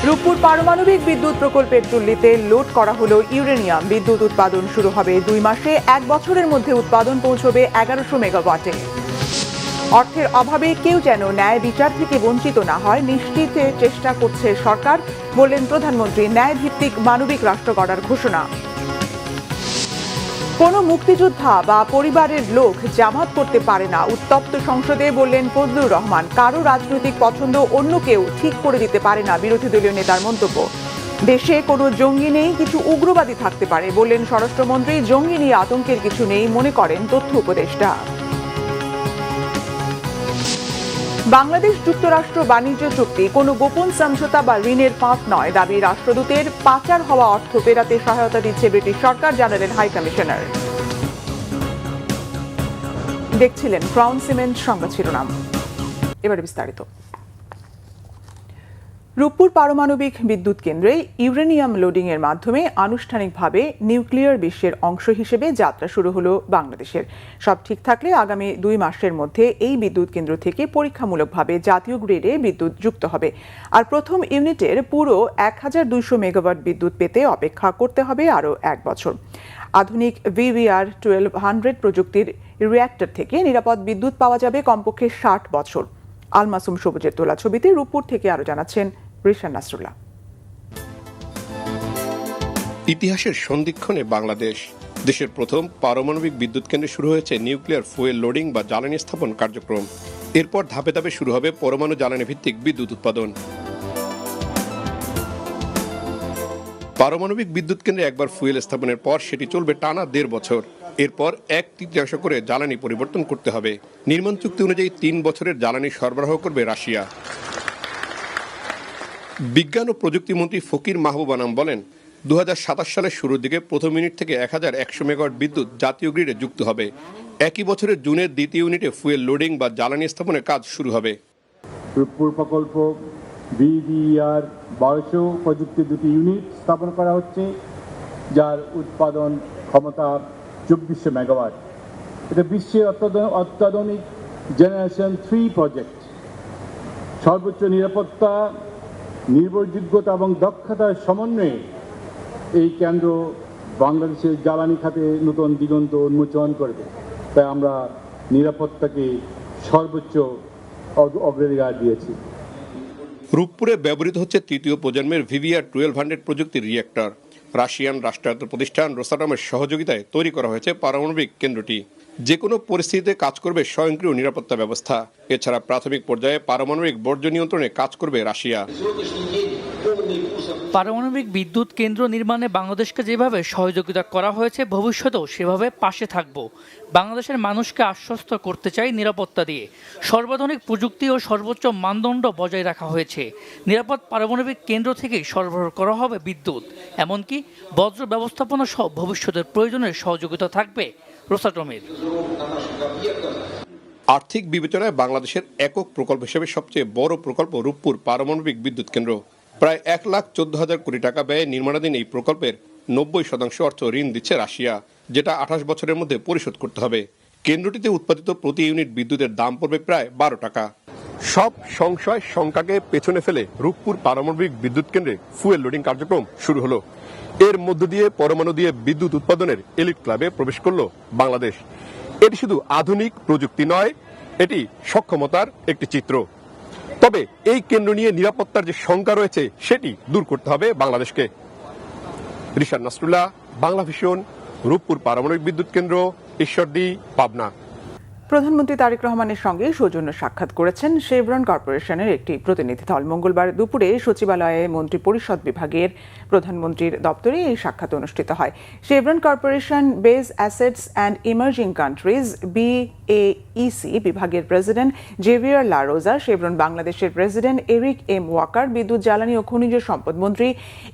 রূপপুর পারমাণবিক বিদ্যুৎ প্রকল্পের চুল্লিতে লোড করা হলো ইউরেনিয়াম। বিদ্যুৎ উৎপাদন শুরু হবে 2 মাসে। 1 বছরের মধ্যে উৎপাদন পৌঁছবে 1100 মেগাওয়াটে। অর্থের অভাবে কেউ যেন ন্যায় বিচার থেকে বঞ্চিত না হয়, নিশ্চিতের চেষ্টা করছে সরকার, বললেন প্রধানমন্ত্রী। ন্যায় ভিত্তিক মানবিক রাষ্ট্র গড়ার ঘোষণা। কোনো মুক্তিযোদ্ধা বা পরিবারের লোক জামাত করতে পারে না, উত্তপ্ত সংসদে বললেন ফজলুর রহমান। কারো রাজনৈতিক পছন্দ অন্য কেউ ঠিক করে দিতে পারে না, বিরোধী দলীয় নেতার মন্তব্য। দেশে কোনো জঙ্গি নেই, কিছু উগ্রবাদী থাকতে পারে, বললেন স্বরাষ্ট্রমন্ত্রী। জঙ্গি নিয়ে আতঙ্কের কিছু নেই মনে করেন তথ্য উপদেষ্টা। বাংলাদেশ যুক্তরাষ্ট্র বাণিজ্য চুক্তি কোনো গোপন সমঝোতা বা ঋণের ফাঁদ নয়, দাবি রাষ্ট্রদূতের। পাচার হওয়া অর্থ ফেরাতে সহায়তা দিচ্ছে ব্রিটিশ সরকার, জানালেন হাই কমিশনার। দেখছিলেন ক্রাউন সিমেন্ট সংবাদ শিরোনাম। এবারে বিস্তারিত। রূপপুর পারমাণবিক বিদ্যুৎ কেন্দ্রে ইউরেনিয়াম লোডিং এর মাধ্যমে আনুষ্ঠানিকভাবে নিউক্লিয়ার বিশ্বের অংশ হিসেবে যাত্রা শুরু হলো বাংলাদেশের। সব ঠিক থাকলে আগামী 2 মাসের মধ্যে এই বিদ্যুৎ কেন্দ্র থেকে পরীক্ষামূলকভাবে জাতীয় গ্রিডে বিদ্যুৎ যুক্ত হবে। আর প্রথম ইউনিটের পুরো 1200 মেগাওয়াট বিদ্যুৎ পেতে অপেক্ষা করতে হবে আরও 1 বছর। আধুনিক VVR 1200 প্রযুক্তির রিঅ্যাক্টর থেকে নিরাপদ বিদ্যুৎ পাওয়া যাবে কমপক্ষে 60 বছর। আল মাসুম সবুজের তোলা ছবিতে রূপপুর থেকে আরো জানাচ্ছেন রিশান নাসরুল্লাহ। ইতিহাসের সন্ধিক্ষণে বাংলাদেশ। দেশের প্রথম পারমাণবিক বিদ্যুৎ কেন্দ্রে শুরু হয়েছে নিউক্লিয়ার ফুয়েল লোডিং বা জ্বালানি স্থাপন কার্যক্রম। এরপর ধাপে ধাপে শুরু হবে পরমাণু জ্বালানি ভিত্তিক বিদ্যুৎ উৎপাদন। পারমাণবিক বিদ্যুৎ কেন্দ্রে একবার ফুয়েল স্থাপনের পর সেটি চলবে টানা 1.5 বছর। এরপর 1/3 করে জ্বালানি পরিবর্তন করতে হবে। নির্মাণ চুক্তি অনুযায়ী 3 বছরের জ্বালানি সরবরাহ করবে রাশিয়া। বিজ্ঞান ও প্রযুক্তিমন্ত্রী ফকির মাহবুব আনাম বলেন, 2027 সালের শুরুর দিকে প্রথম ইউনিট থেকে 1100 মেগাওয়াট বিদ্যুৎ জাতীয় গ্রিডে যুক্ত হবে। একই বছরের জুনের দ্বিতীয় ইউনিটে ফুয়েল লোডিং বা জ্বালানি স্থাপনের কাজ শুরু হবে। রূপপুর প্রকল্প VVR 1200 প্রযুক্তি 2টি ইউনিট স্থাপন করা হচ্ছে, যার উৎপাদন ক্ষমতা 2400 মেগাওয়াট। এটা বিশ্বের অত্যাধুনিক জেনারেশন 3 প্রজেক্ট। সর্বোচ্চ নিরাপত্তা, নির্ভরযোগ্যতা এবং দক্ষতার সমন্বয়ে এই কেন্দ্র বাংলাদেশের জ্বালানি খাতে নতুন দিগন্ত উন্মোচন করবে। তাই আমরা নিরাপত্তাকে সর্বোচ্চ অগ্রাধিকার দিয়েছি। রূপপুরে ব্যবহৃত হচ্ছে তৃতীয় প্রজন্মের VVR 1200 প্রযুক্তির রিঅ্যাক্টর। রাশিয়ান রাষ্ট্রায়ত্ত প্রতিষ্ঠান রোসাটমের সহযোগিতায় তৈরি করা হয়েছে পারমাণবিক কেন্দ্রটি। যে কোনো পরিস্থিতিতে কাজ করবে স্বয়ংক্রিয় নিরাপত্তা ব্যবস্থা। এছাড়া প্রাথমিক পর্যায়ে পারমাণবিক বর্জ্য নিয়ন্ত্রণে কাজ করবে রাশিয়া। পারমাণবিক বিদ্যুৎ কেন্দ্র নির্মাণে বাংলাদেশকে যেভাবে সহযোগিতা করা হয়েছে, ভবিষ্যতেও সেভাবে পাশে থাকব। বাংলাদেশের মানুষকে আশ্বস্ত করতে চাই নিরাপত্তা দিয়ে। সর্বাধুনিক প্রযুক্তি ও সর্বোচ্চ মানদণ্ড বজায় রাখা হয়েছে। নিরাপদ পারমাণবিক কেন্দ্র থেকেই সরবরাহ করা হবে বিদ্যুৎ। এমনকি বজ্র ব্যবস্থাপনা সহ ভবিষ্যতের প্রয়োজনের সহযোগিতা থাকবে রোসাটমের। আর্থিক বিবেচনায় বাংলাদেশের একক প্রকল্প হিসেবে সবচেয়ে বড় প্রকল্প রূপপুর পারমাণবিক বিদ্যুৎ কেন্দ্র। প্রায় 1,14,000 কোটি টাকা ব্যয়ে নির্মাণাধীন এই প্রকল্পের 90% অর্থ ঋণ দিচ্ছে রাশিয়া, যেটা 28 বছরের মধ্যে পরিশোধ করতে হবে। কেন্দ্রটিতে উৎপাদিত প্রতি ইউনিট বিদ্যুতের দাম পড়বে প্রায় 12 টাকা। সব সংশয় শঙ্কাকে পেছনে ফেলে রূপপুর পারমাণবিক বিদ্যুৎ কেন্দ্রে ফুয়েল লোডিং কার্যক্রম শুরু হলো। এর মধ্য দিয়ে পরমাণু দিয়ে বিদ্যুৎ উৎপাদনের এলিট ক্লাবে প্রবেশ করলো বাংলাদেশ। এটি শুধু আধুনিক প্রযুক্তি নয়, এটি সক্ষমতার একটি চিত্র। তবে এই কেন্দ্র নিয়ে নিরাপত্তার যে শঙ্কা রয়েছে সেটি দূর করতে হবে বাংলাদেশকে। রিশান নাসরুল্লাহ, বাংলা ভিশন, রূপপুর পারমাণবিক বিদ্যুৎ কেন্দ্র, ঈশ্বরদী, পাবনা। প্রধানমন্ত্রী তারেক রহমানের সঙ্গে সৌজন্য সাক্ষাৎ করেছেন শেভরন কর্পোরেশনের একটি প্রতিনিধি দল। মঙ্গলবার দুপুরে সচিবালয়ে মন্ত্রী পরিষদ বিভাগের প্রধানমন্ত্রীর দপ্তরে এই সাক্ষাৎ অনুষ্ঠিত হয়। Chevron corporation base assets and emerging countries BAEC বিভাগের প্রেসিডেন্ট জেভিয়ার লারোজা, শেভরন বাংলাদেশের প্রেসিডেন্ট এরিক এম ওয়াকার, বিদ্যুৎ জ্বালানি ও খনিজ সম্পদ মন্ত্রী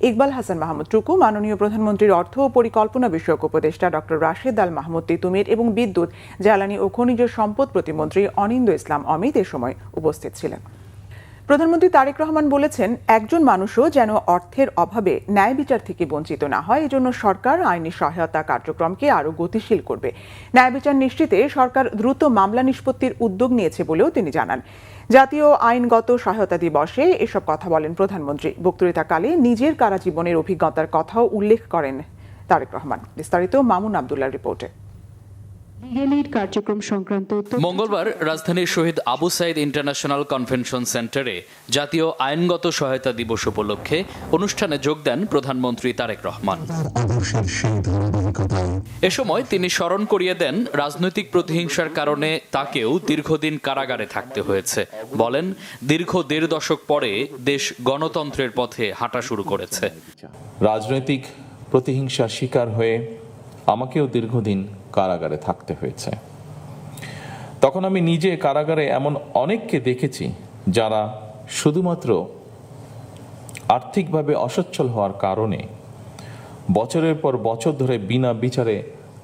ইকবাল হাসান মাহমুদ টুকু, মাননীয় প্রধানমন্ত্রীর অর্থ ও পরিকল্পনা বিষয়ক উপদেষ্টা ডক্টর রাশেদ আল মাহমুদ তিতুমির এবং বিদ্যুৎ জ্বালানি ও খনিজ সম্পদ প্রতিমন্ত্রী অনিন্দ্য ইসলাম অমিত এ সময় উপস্থিত ছিলেন। প্রধানমন্ত্রী তারেক রহমান বলেছেন, একজন মানুষও যেন অর্থের অভাবে ন্যায় বিচার থেকে বঞ্চিত না হয়, এজন্য সরকার আইনি সহায়তা কার্যক্রমকে আরও গতিশীল করবে। ন্যায় বিচার নিশ্চিতে সরকার দ্রুত মামলা নিষ্পত্তির উদ্যোগ নিয়েছে বলেও তিনি জানান। জাতীয় আইনগত সহায়তা দিবসে এসব কথা বলেন প্রধানমন্ত্রী। বক্তৃতাকালে নিজের কারাজীবনের অভিজ্ঞতার কথাও উল্লেখ করেন তারেক রহমান। বিস্তারিত মামুন আব্দুল্লাহর রিপোর্টে। কার্যক্রম সংক্রান্ত মঙ্গলবার রাজধানীর শহীদ আবু সাইদ ইন্টারন্যাশনাল কনভেনশন সেন্টারে জাতীয় আইনগত সহায়তা দিবস উপলক্ষে অনুষ্ঠানে যোগ দেন প্রধানমন্ত্রী তারেক রহমান। এ সময় তিনি স্মরণ করিয়ে দেন, রাজনৈতিক প্রতিহিংসার কারণে তাকেও দীর্ঘদিন কারাগারে থাকতে হয়েছে। বলেন, দীর্ঘ ১.৫ দশক পরে দেশ গণতন্ত্রের পথে হাঁটা শুরু করেছে। রাজনৈতিক প্রতিহিংসার শিকার হয়ে আমাকেও দীর্ঘদিন কারাগারে থাকতে হয়েছে। তখন আমি নিজে কারাগারে এমন অনেককে দেখেছি যারা শুধুমাত্র আর্থিকভাবে অসচ্ছল হওয়ার কারণে বছরের পর বছর ধরে বিনা বিচারে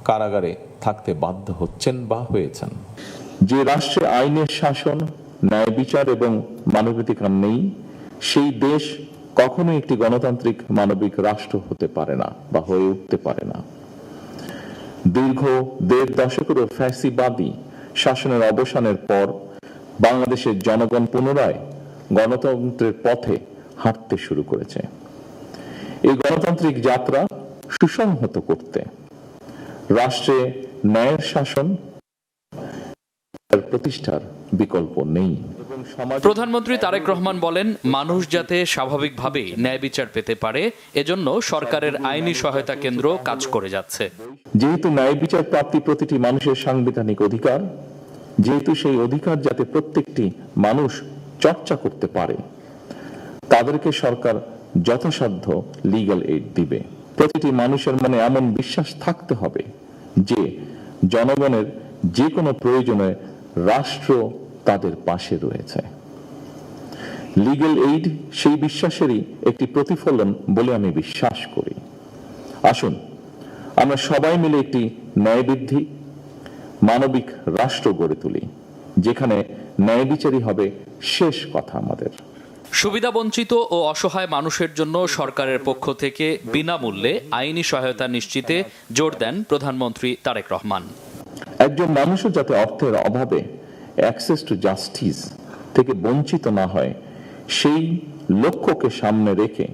কারাগারে থাকতে বাধ্য হচ্ছেন বা হয়েছেন। যে রাষ্ট্রে আইনের শাসন, ন্যায় বিচার এবং মানবাধিকার নেই, সেই দেশ কখনো একটি গণতান্ত্রিক মানবিক রাষ্ট্র হতে পারে না বা হয়ে উঠতে পারে না। দীর্ঘ ১.৫ দশকেরও ফ্যাসিবাদী শাসনের অবসানের পর বাংলাদেশের জনগণ পুনরায় গণতন্ত্রের পথে হাঁটতে শুরু করেছে। এই গণতান্ত্রিক যাত্রা সুসংহত করতে রাষ্ট্রে ন্যায়ের শাসন প্রতিষ্ঠার বিকল্প নেই। প্রধানমন্ত্রী তারেক রহমান বলেন, মানুষ যাতে স্বাভাবিকভাবে ন্যায় বিচার পেতে পারে, এজন্য সরকারের আইনি সহায়তা কেন্দ্র কাজ করে যাচ্ছে। যেহেতু ন্যায় বিচার প্রাপ্তি প্রতিটি মানুষের সাংবিধানিক অধিকার, যেহেতু সেই অধিকার যাতে প্রত্যেকটি মানুষ চর্চা করতে পারে, তাদেরকে সরকার যথাসাধ্য লিগ্যাল এইড দিবে। প্রতিটি মানুষের মনে এমন বিশ্বাস থাকতে হবে যে জনগণের যে কোনো প্রয়োজনে রাষ্ট্র তাদের পাশে রয়েছে। লিগ্যাল এইড সেই বিশ্বাসেরই একটি প্রতিফলন বলে আমি বিশ্বাস করি। আসুন আমরা সবাই মিলে একটি ন্যায়বৃদ্ধি মানবিক রাষ্ট্র গড়ে তুলি, যেখানে ন্যায় বিচারই হবে শেষ কথা আমাদের। সুবিধাবঞ্চিত ও অসহায় মানুষের জন্য সরকারের পক্ষ থেকে বিনামূল্যে আইনি সহায়তা নিশ্চিতে জোর দেন প্রধানমন্ত্রী তারেক রহমান। একজন মানুষও যাতে অর্থের অভাবে অ্যাক্সেস টু জাস্টিস থেকে বঞ্চিত না হয়, সেই লক্ষ্যকে সামনে রেখে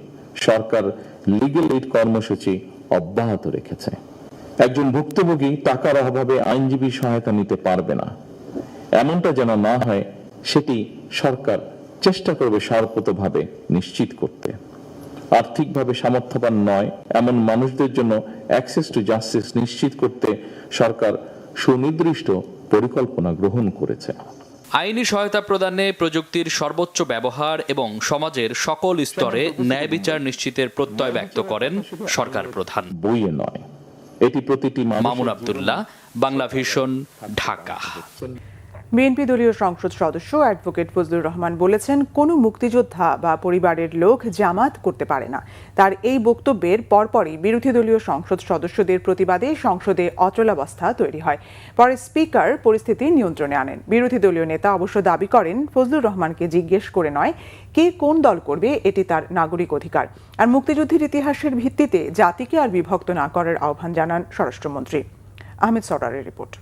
সরকার লিগ্যাল এইড কর্মসূচি অব্যাহত রেখেছে। একজন ভুক্তভোগী টাকার অভাবে আইনজীবী সহায়তা নিতে পারবে না, এমনটা যেন না হয় সেটি সরকার চেষ্টা করবে সর্বতোভাবে নিশ্চিত করতে। আর্থিকভাবে সামর্থ্যবান নয় এমন মানুষদের জন্য অ্যাক্সেস টু জাস্টিস নিশ্চিত করতে সরকার সুনির্দিষ্ট পরিকল্পনা গ্রহণ করেছে। আইনি সহায়তা প্রদানে প্রযুক্তির সর্বোচ্চ ব্যবহার এবং সমাজের সকল স্তরে ন্যায় বিচার নিশ্চিতের প্রত্যয় ব্যক্ত করেন সরকার প্রধান। বইয়ে নয়, এটি প্রতিটি মামুন আব্দুল্লাহ, বাংলা ভিশন, ঢাকা। বিএনপি দলীয় সংসদ সদস্য অ্যাডভোকেট ফজলুর রহমান বলেছেন, কোনো মুক্তিযোদ্ধা বা পরিবারের লোক জামাত করতে পারে না। তার এই বক্তব্যের পরপরই বিরোধী দলীয় সংসদ সদস্যদের প্রতিবাদে সংসদে অচলাবস্থা তৈরি হয়। পরে স্পিকার পরিস্থিতি নিয়ন্ত্রণে আনেন। বিরোধী দলীয় নেতা অবশ্য দাবি করেন, ফজলুর রহমানকে জিজ্ঞেস করে নয়, কে কোন দল করবে এটি তার নাগরিক অধিকার। আর মুক্তিযুদ্ধের ইতিহাসের ভিত্তিতে জাতিকে আর বিভক্ত না করার আহ্বান জানান স্বরাষ্ট্রমন্ত্রী। আহমেদ সরারের রিপোর্ট।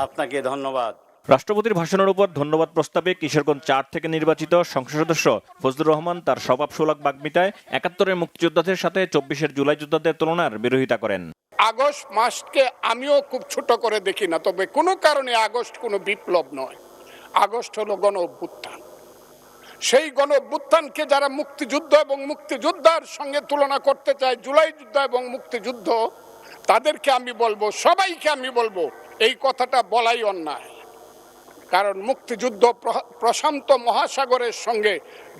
আপনাকে ধন্যবাদ। রাষ্ট্রপতির ভাষণের উপর ধন্যবাদ প্রস্তাবে কিশোরগঞ্জ ৪ থেকে নির্বাচিত সংসদ সদস্য ফজলুর রহমান তার স্বভাব সুলভ বাগ্মিতায় ৭১-এর মুক্তিযোদ্ধাদের সাথে ২৪-এর জুলাই যোদ্ধাদের তুলনার বিরোধিতা করেন। আগস্ট মাসকে আমিও খুব ছোট করে দেখি না, তবে কোনো কারণে আগস্ট কোনো বিপ্লব নয়, আগস্ট হলো গণ অভ্যুত্থান। সেই গণ অভ্যুত্থানকে যারা মুক্তিযুদ্ধ এবং মুক্তিযোদ্ধার সঙ্গে তুলনা করতে চায়, জুলাই যুদ্ধ এবং মুক্তিযুদ্ধ, তাদেরকে আমি বলবো, সবাইকে আমি বলবো, এই কথাটা বলাই অন্যায়। কারণ মুক্তিযুদ্ধ প্রশান্ত মহাসাগরের সঙ্গে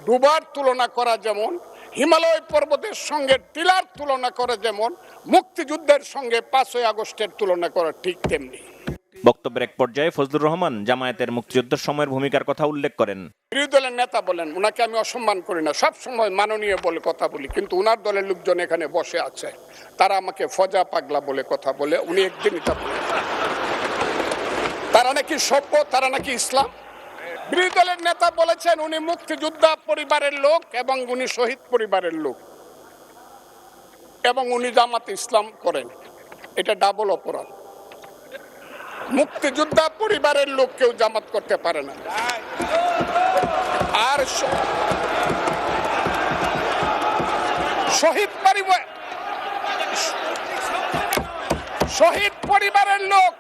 ডুবার তুলনা করা যেমন, হিমালয় পর্বতের সঙ্গে টিলার তুলনা করা যেমন, মুক্তিযুদ্ধের সঙ্গে ৫ই আগস্টের তুলনা করা ঠিক তেমনি। বক্তব্যের এক পর্যায়ে ফজলুর রহমান জামায়াতের মুক্তিযুদ্ধের সময়ের ভূমিকার কথা উল্লেখ করেন। বিরোধী দলের নেতা বলেন, উনাকে আমি অসম্মান করি না, সব সময় মাননীয় বলে কথা বলি, কিন্তু উনার দলের লোকজন এখানে বসে আছে, তারা আমাকে ফজা পাগলা বলে কথা বলে। উনি একদিন এটা বলেন, তারা নাকি সভ্য, তারা নাকি ইসলাম। বিরোধী দলের নেতা বলেছেন উনি মুক্তিযোদ্ধা পরিবারের লোক এবং উনি শহীদ পরিবারের লোক এবং উনি জামাতে ইসলাম করেন। এটা ডাবল অপরাধ। মুক্তিযোদ্ধা পরিবারের লোক কেউ জামাত করতে পারে না। আর শহীদ পরিবারের লোক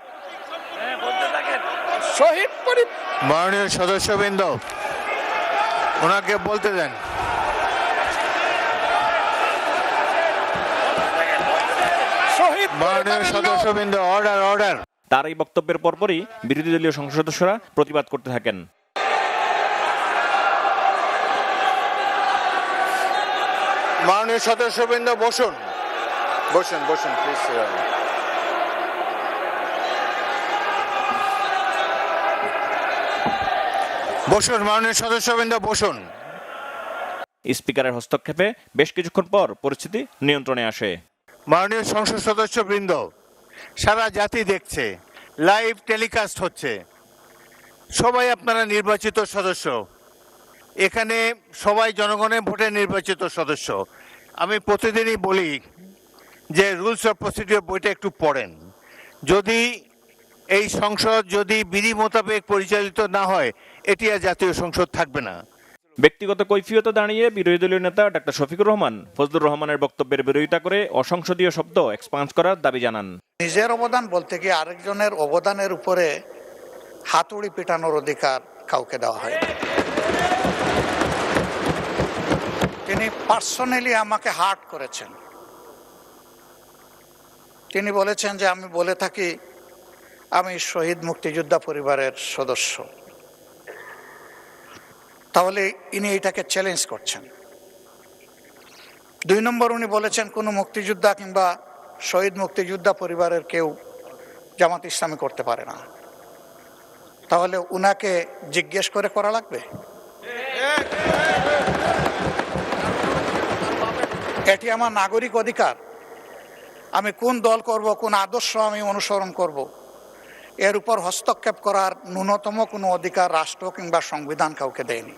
মাননীয় সদস্যবৃন্দ ওনাকে বলতে দেন। মাননীয় সদস্যবৃন্দ, অর্ডার অর্ডার। তার এই বক্তব্যের পরপরই বিরোধী দলীয় সংসদ সদস্যরা প্রতিবাদ করতে থাকেন। মাননীয় সদস্যবৃন্দ বসুন বসুন বসুন প্লিজ। বসুন মাননীয় সদস্যবৃন্দ বসুন। স্পিকারের হস্তক্ষেপে বেশ কিছুক্ষণ পর পরিস্থিতি নিয়ন্ত্রণে আসে। মাননীয় সংসদ সদস্যবৃন্দ, সারা জাতি দেখছে, লাইভ টেলিকাস্ট হচ্ছে, সবাই আপনারা নির্বাচিত সদস্য, এখানে সবাই জনগণের ভোটে নির্বাচিত সদস্য। আমি প্রতিদিনই বলি যে রুলস অফ প্রসিডিওর বইটা একটু পড়েন। যদি এই সংসদ যদি বিধি মোতাবেক পরিচালিত না হয়, এটি আর জাতীয় সংসদ থাকবে না। ব্যক্তিগত কৈফিয়তে দাঁড়িয়ে বিরোধী দলীয় নেতা ডাক্তার শফিকুর রহমান ফজলুর রহমানের বক্তব্যের বিরোধিতা করে অসংসদীয় শব্দ এক্সপান্স করার দাবি জানান। নিজের অবদান বলতে গিয়ে আরেকজনের অবদানের উপরে হাতুড়ি পেটানোর অধিকার কাউকে দেওয়া হয়। তিনি পার্সোনালি আমাকে হার্ট করেছেন। তিনি বলেছেন যে আমি বলে থাকি আমি শহীদ মুক্তিযোদ্ধা পরিবারের সদস্য, তাহলে ইনি এটাকে চ্যালেঞ্জ করছেন। 2 নম্বর, উনি বলেছেন কোনো মুক্তিযোদ্ধা কিংবা শহীদ মুক্তিযোদ্ধা পরিবারের কেউ জামাত ইসলামী করতে পারে না। তাহলে উনাকে জিজ্ঞেস করে করা লাগবে? এটি আমার নাগরিক অধিকার। আমি কোন দল করব, কোন আদর্শ আমি অনুসরণ করব, এর উপর হস্তক্ষেপ করার ন্যূনতম কোনো অধিকার রাষ্ট্র কিংবা সংবিধান কাউকে দেয়নি।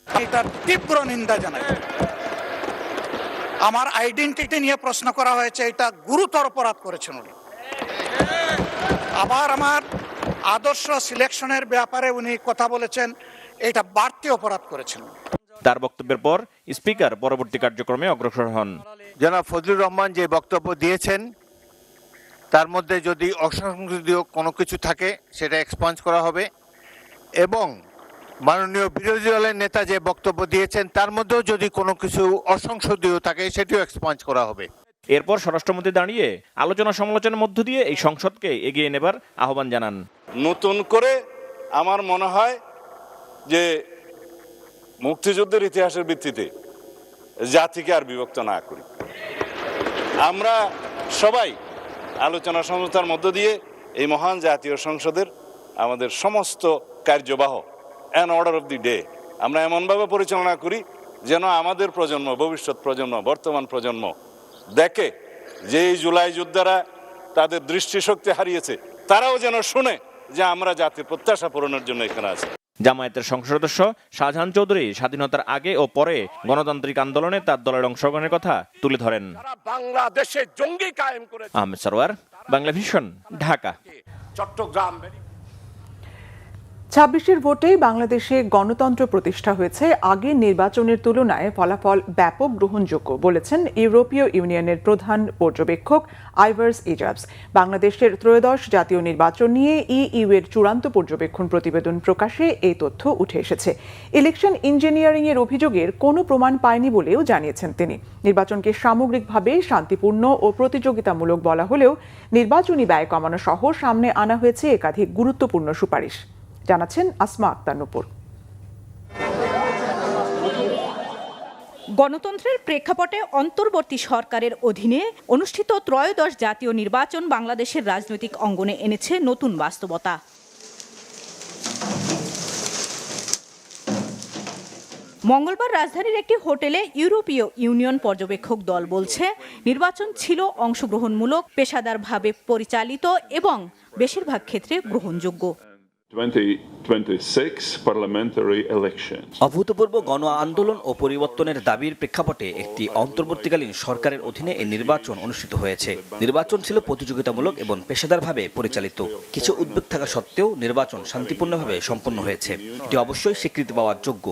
এটার তীব্র নিন্দা জানাই। আমার আইডেন্টিটি নিয়ে প্রশ্ন করা হয়েছে, এটা গুরুতর অপরাধ করেছেন উনি। আবার আমার আদর্শ সিলেকশনের ব্যাপারে উনি কথা বলেছেন, এটা বাড়তি অপরাধ করেছেন। তার বক্তব্যের পর স্পিকার পরবর্তী কার্যক্রমে অগ্রসর হন। জনাব ফজলুর রহমান যে বক্তব্য দিয়েছেন তার মধ্যে যদি অসংসদীয় কোনো কিছু থাকে সেটা এক্সপান্স করা হবে, এবং মাননীয় বিরোধী দলের নেতা যে বক্তব্য দিয়েছেন তার মধ্যেও যদি কোনো কিছু অসংসদীয় থাকে সেটিও এক্সপান্স করা হবে। এরপর স্বরাষ্ট্রমন্ত্রী দাঁড়িয়ে আলোচনা সমালোচনার মধ্য দিয়ে এই সংসদকে এগিয়ে নেবার আহ্বান জানান। নতুন করে আমার মনে হয় যে মুক্তিযুদ্ধের ইতিহাসের ভিত্তিতে জাতিকে আর বিভক্ত না করি, আমরা সবাই আলোচনা সমালোচনার মধ্য দিয়ে এই মহান জাতীয় সংসদের আমাদের সমস্ত কার্যবাহ an order of the day আমরা এমনভাবে পরিচালনা করি যেন আমাদের প্রজন্ম, ভবিষ্যৎ প্রজন্ম, বর্তমান প্রজন্ম দেখে যে এই জুলাই যোদ্ধারা তাদের দৃষ্টিশক্তি হারিয়েছে, তারাও যেন শুনে যে আমরা জাতির প্রত্যাশা পূরণের জন্য এখানে আছি। জামায়াতের সংসদ সদস্য শাহজাহান চৌধুরী স্বাধীনতার আগে ও পরে গণতান্ত্রিক আন্দোলনে তার দলের অংশগ্রহণের কথা তুলে ধরেন। বাংলাদেশে জঙ্গি কায়েম করেছে। আহমেদ সরওয়ার, বাংলা ভিশন, ঢাকা। চট্টগ্রাম 26-এর ভোটে বাংলাদেশে গণতন্ত্র প্রতিষ্ঠা হয়েছে। আগের নির্বাচনের তুলনায় ফলাফল ব্যাপক গ্রহণযোগ্য বলেছেন ইউরোপীয় ইউনিয়নের প্রধান পর্যবেক্ষক আইভার্স ইজাবস। বাংলাদেশের ত্রয়োদশ জাতীয় নির্বাচন নিয়ে ইইউ এর চূড়ান্ত পর্যবেক্ষণ প্রতিবেদন প্রকাশে এই তথ্য উঠে এসেছে। ইলেকশন ইঞ্জিনিয়ারিং এর অভিযোগের কোনো প্রমাণ পায়নি বলেও জানিয়েছেন তিনি। নির্বাচনকে সামগ্রিকভাবে শান্তিপূর্ণ ও প্রতিযোগিতামূলক বলা হলেও নির্বাচনী ব্যয় কমানো সহ সামনে আনা হয়েছে একাধিক গুরুত্বপূর্ণ সুপারিশ, জানাচ্ছেন আসমা আক্তার নূপুর। গণতন্ত্রের প্রেক্ষাপটে অন্তর্বর্তী সরকারের অধীনে অনুষ্ঠিত ত্রয়োদশ জাতীয় নির্বাচন বাংলাদেশের রাজনৈতিক অঙ্গনে এনেছে নতুন বাস্তবতা। মঙ্গলবার রাজধানীর একটি হোটেলে ইউরোপীয় ইউনিয়ন পর্যবেক্ষক দল বলছে, নির্বাচন ছিল অংশগ্রহণমূলক, পেশাদারভাবে পরিচালিত এবং বেশিরভাগ ক্ষেত্রে গ্রহণযোগ্য। 2026 parliamentary elections. অভূতপূর্ব গণ আন্দোলন ও পরিবর্তনের দাবির প্রেক্ষাপটে একটি অন্তর্বর্তীকালীন সরকারের অধীনে এই নির্বাচন অনুষ্ঠিত হয়েছে। নির্বাচন ছিল প্রতিযোগিতামূলক এবং পেশাদারভাবে পরিচালিত। কিছু উদ্বেগ থাকা সত্ত্বেও নির্বাচন শান্তিপূর্ণভাবে সম্পন্ন হয়েছে। এটি অবশ্যই স্বীকৃতি পাওয়ার যোগ্য।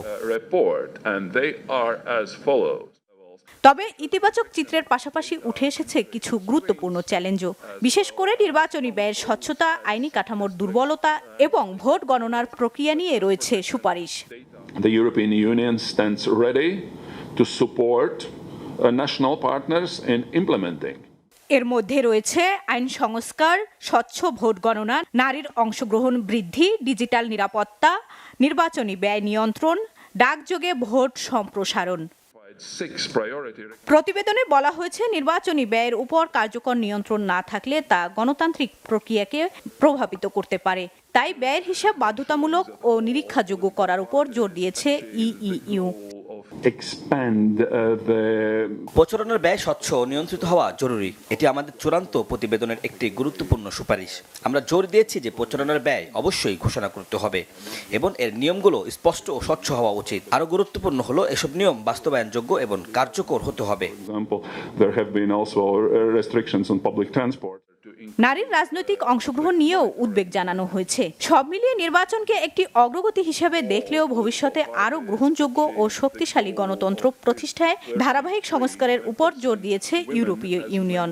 তবে ইতিবাচক চিত্রের পাশাপাশি উঠে এসেছে কিছু গুরুত্বপূর্ণ চ্যালেঞ্জও, বিশেষ করে নির্বাচনী ব্যয়ের স্বচ্ছতা, আইনি কাঠামোর দুর্বলতা এবং ভোট গণনার প্রক্রিয়া নিয়ে রয়েছে সুপারিশ। The European Union stands ready to support national partners in implementing. এর মধ্যে রয়েছে আইন সংস্কার, স্বচ্ছ ভোট গণনা, নারীর অংশগ্রহণ বৃদ্ধি, ডিজিটাল নিরাপত্তা, নির্বাচনী ব্যয় নিয়ন্ত্রণ, ডাকযোগে ভোট সম্প্রসারণ। প্রতিবেদনে বলা হয়েছে নির্বাচনী ব্যয়ের উপর কার্যকর নিয়ন্ত্রণ না থাকলে তা গণতান্ত্রিক প্রক্রিয়াকে প্রভাবিত করতে পারে। তাই ব্যয়ের হিসাব বাধ্যতামূলক ও নিরীক্ষাযোগ্য করার উপর জোর দিয়েছে ইইউ। প্রচারণার ব্যয় স্বচ্ছ ও নিয়ন্ত্রিত হওয়া জরুরি। এটি আমাদের চূড়ান্ত প্রতিবেদনের একটি গুরুত্বপূর্ণ সুপারিশ। আমরা জোর দিয়েছি যে প্রচারণার ব্যয় অবশ্যই ঘোষণা করতে হবে এবং এর নিয়মগুলো স্পষ্ট ও স্বচ্ছ হওয়া উচিত। আরও গুরুত্বপূর্ণ হলো এসব নিয়ম বাস্তবায়নযোগ্য এবং কার্যকর হতে হবে। নারীর রাজনৈতিক অংশগ্রহণ নিয়েও উদ্বেগ জানানো হয়েছে। সব মিলিয়ে নির্বাচনকে একটি অগ্রগতি হিসেবে দেখলেও ভবিষ্যতে আরও গ্রহণযোগ্য ও শক্তিশালী গণতন্ত্র প্রতিষ্ঠায় ধারাবাহিক সংস্কারের উপর জোর দিয়েছে ইউরোপীয় ইউনিয়ন।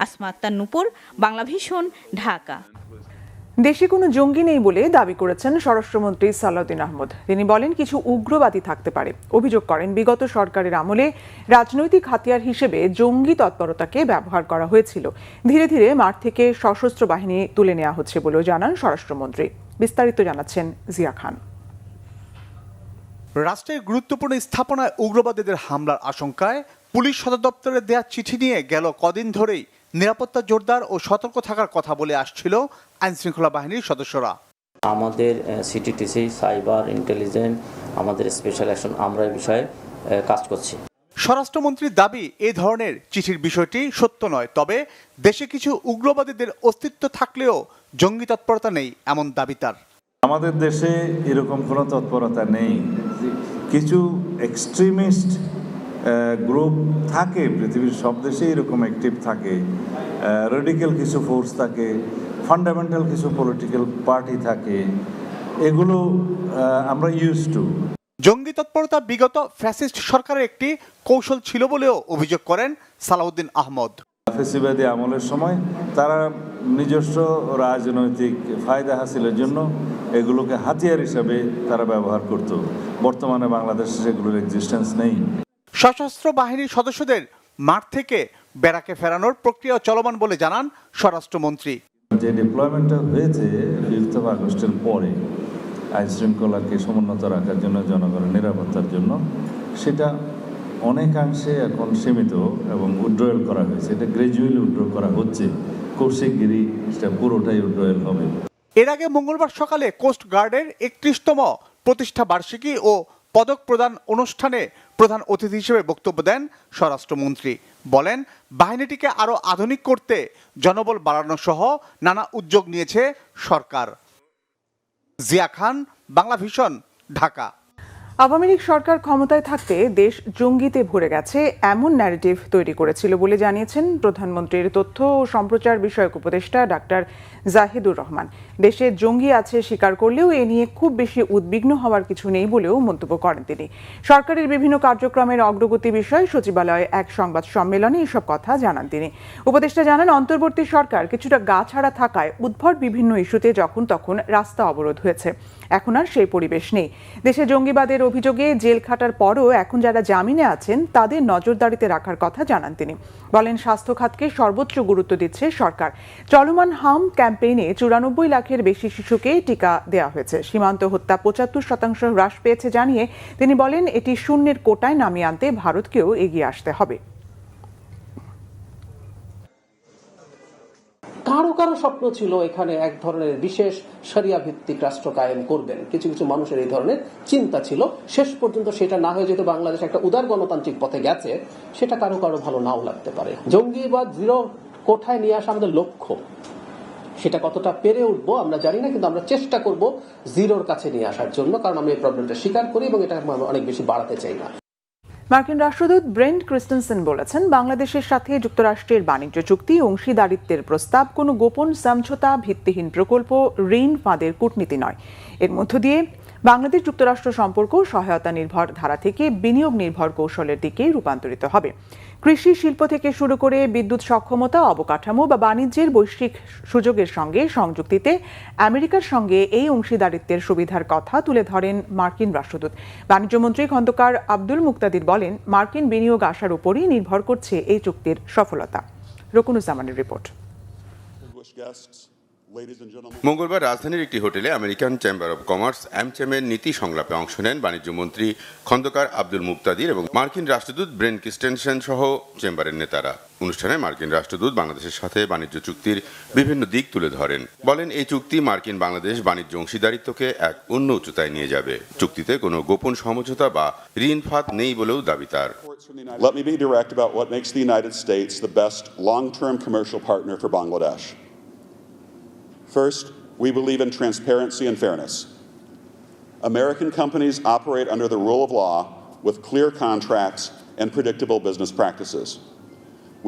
আসমা আক্তার নূপুর, বাংলাভিশন, ঢাকা। দেশে কোনো জঙ্গি নেই বলে দাবি করেছেন স্বরাষ্ট্রমন্ত্রী সালাউদ্দিন আহমদ। তিনি বলেন কিছু উগ্রবাদী থাকতে পারে। অভিযোগ করেন বিগত সরকারের আমলে রাজনৈতিক হাতিয়ার হিসেবে জঙ্গি তৎপরতাকে ব্যবহার করা হয়েছিল। ধীরে ধীরে মাঠ থেকে সশস্ত্র বাহিনী তুলে নেওয়া হচ্ছে বলেও জানান স্বরাষ্ট্রমন্ত্রী। বিস্তারিত জানাচ্ছেন জিয়া খান। রাষ্ট্রের গুরুত্বপূর্ণ স্থাপনায় উগ্রবাদীদের হামলার আশঙ্কায় পুলিশ সদর দপ্তরে দেয়া চিঠি নিয়ে গেল কদিন ধরেই নিরাপত্তা জোরদার ও সতর্ক থাকার কথা বলে আসছিল আইনশৃঙ্খলা বাহিনীর সদস্যরা। আমাদের সিটিটিসি, সাইবার ইন্টেলিজেন্স, আমাদের স্পেশাল অ্যাকশন, আমরা এই বিষয়ে কাজ করছি। স্বরাষ্ট্রমন্ত্রীর দাবি এই ধরনের চিঠির বিষয়টি সত্য নয়, তবে দেশে কিছু উগ্রবাদীদের অস্তিত্ব থাকলেও জঙ্গি তৎপরতা নেই এমন দাবি তার। আমাদের দেশে এরকম কোনো তৎপরতা নেই। কিছু এক্সট্রিমিস্ট গ্রুপ থাকে, পৃথিবীর সব দেশে এরকম অ্যাক্টিভ থাকে। রেডিক্যাল কিছু ফোর্স থাকে, ফান্ডামেন্টাল কিছু পলিটিক্যাল পার্টি থাকে, এগুলো আমরা ইউজ টু। জঙ্গি তৎপরতা বিগত ফ্যাসিস্ট সরকারের একটি কৌশল ছিল বলেও অভিযোগ করেন সালাউদ্দিন আহমদ। ফ্যাসিবাদী আমলের সময় তারা নিজস্ব রাজনৈতিক ফায়দা হাসিলের জন্য এগুলোকে হাতিয়ার হিসাবে তারা ব্যবহার করত। বর্তমানে বাংলাদেশে সেগুলোর এক্সিস্টেন্স নেই। সশস্ত্র বাহিনীর সদস্যদের মাঠ থেকে ব্যারাকে ফেরানোর প্রক্রিয়া চলমান বলে জানান স্বরাষ্ট্রমন্ত্রী। যে ডিপ্লয়মেন্টটা হয়েছে 5 আগস্টের পরে আইন শৃঙ্খলাকে সমুন্নত রাখার জন্য, জনগণের নিরাপত্তার জন্য, সেটা অনেকাংশে এখন সীমিত এবং উইথড্রয়াল করা হয়েছে। এটা গ্র্যাজুয়ালি উইথড্র করা হচ্ছে, কৌশিকগিরি সেটা পুরোটাই উইথড্রয়াল হবে। এর আগে মঙ্গলবার সকালে কোস্ট গার্ডের 31তম প্রতিষ্ঠা বার্ষিকী ও পদক প্রদান অনুষ্ঠানে প্রধান অতিথি হিসেবে বক্তব্য দেন স্বরাষ্ট্রমন্ত্রী। বলেন বাহিনীটিকে আরও আধুনিক করতে জনবল বাড়ানো সহ নানা উদ্যোগ নিয়েছে সরকার। জিয়া খান, বাংলাভিশন, ঢাকা। আওয়ামী লীগ সরকার ক্ষমতায় থাকতে দেশ জঙ্গিতে ভরে গেছে এমন ন্যারেটিভ তৈরি করেছিল বলে জানিয়েছেন প্রধানমন্ত্রীর তথ্য ও সম্প্রচার বিষয়ক উপদেষ্টা ডাক্তার জাহিদুর রহমান। দেশে জঙ্গি আছে স্বীকার করলেও এ নিয়ে খুব বেশি উদ্বিগ্ন হওয়ার কিছু নেই বলেও মন্তব্য করেন তিনি। সরকারের বিভিন্ন কার্যক্রমের অগ্রগতি বিষয়ে সচিবালয়ে এক সংবাদ সম্মেলনে এসব কথা জানান তিনি। উপদেষ্টা জানান অন্তর্বর্তী সরকার কিছুটা গা ছাড়া থাকায় উদ্ভট বিভিন্ন ইস্যুতে যখন তখন রাস্তা অবরোধ হয়েছে। এখন আর সেই পরিবেশ নেই। দেশে জঙ্গিবাদের অভিযোগে জেল খাটার পরও এখন যারা জামিনে আছেন তাদের নজরদারিতে রাখার কথা জানান তিনি। বলেন স্বাস্থ্য খাতকে সর্বোচ্চ গুরুত্ব দিচ্ছে সরকার। চলমান হাম ক্যাম্পেইনে 94 লাখের বেশি শিশুকে টিকা দেওয়া হয়েছে। সীমান্ত হত্যা 75% হ্রাস পেয়েছে জানিয়ে তিনি বলেন এটি শূন্যের কোটায় নামিয়ে আনতে ভারতকেও এগিয়ে আসতে হবে। কারো কারো স্বপ্ন ছিল এখানে এক ধরনের বিশেষ শরিয়া ভিত্তিক রাষ্ট্র কায়েম করবেন। কিছু কিছু মানুষের এই ধরনের চিন্তা ছিল। শেষ পর্যন্ত সেটা না হয়ে যেহেতু বাংলাদেশ একটা উদার গণতান্ত্রিক পথে গেছে, সেটা কারো কারো ভালো নাও লাগতে পারে। জঙ্গিবাদ জিরো কোঠায় নিয়ে আসা আমাদের লক্ষ্য, সেটা কতটা পেরে উঠবো আমরা জানি না, কিন্তু আমরা চেষ্টা করব জিরোর কাছে নিয়ে আসার জন্য, কারণ আমি এই প্রবলেমটা স্বীকার করি এবং এটা অনেক বেশি বাড়াতে চাই না। মার্কিন রাষ্ট্রদূত ব্রেন্ট ক্রিস্টেনসেন বলেছেন, বাংলাদেশের সাথে যুক্তরাষ্ট্রের বাণিজ্য চুক্তি, অংশীদারিত্বের প্রস্তাব কোনো গোপন সমঝোতা, ভিত্তিহীন প্রকল্প, ঋণ ফাঁদের কূটনীতি নয়। এর মধ্য দিয়ে বাংলাদেশ যুক্তরাষ্ট্র সম্পর্ক সহায়তা নির্ভর ধারা থেকে বিনিয়োগ নির্ভর কৌশলের দিকে রূপান্তরিত হবে। কৃষি, শিল্প থেকে শুরু করে বিদ্যুৎ সক্ষমতা, অবকাঠামো বা বাণিজ্যের বৈশ্বিক সুযোগের সঙ্গে সংযুক্তিতে আমেরিকার সঙ্গে এই অংশীদারিত্বের সুবিধার কথা তুলে ধরেন মার্কিন রাষ্ট্রদূত। বাণিজ্যমন্ত্রী খন্দকার আব্দুল মুক্তাদির বলেন, মার্কিন বিনিয়োগ আসার উপরই নির্ভর করছে এই চুক্তির সফলতা। রকুনুজ্জামানের রিপোর্ট। মঙ্গলবার রাজধানীর একটি হোটেলে আমেরিকান চেম্বার অব কমার্স অ্যামচেমের নীতি সংলাপে অংশ নেন বাণিজ্যমন্ত্রী খন্দকার আব্দুল মুক্তাদির এবং মার্কিন রাষ্ট্রদূত ব্রেন্ট ক্রিস্টেনসেন সহ চেম্বারের নেতারা। অনুষ্ঠানে মার্কিন রাষ্ট্রদূত বাংলাদেশের সাথে বাণিজ্য চুক্তির বিভিন্ন দিক তুলে ধরেন। বলেন, এই চুক্তি মার্কিন বাংলাদেশ বাণিজ্য অংশীদারিত্বকে এক অন্য উচ্চতায় নিয়ে যাবে। চুক্তিতে কোনো গোপন সমঝোতা বা ঋণ ফাঁদ নেই বলেও দাবি তার। Let me be direct about what makes the United States the best long-term commercial partner for Bangladesh. First, we believe in transparency and fairness. American companies operate under the rule of law with clear contracts and predictable business practices.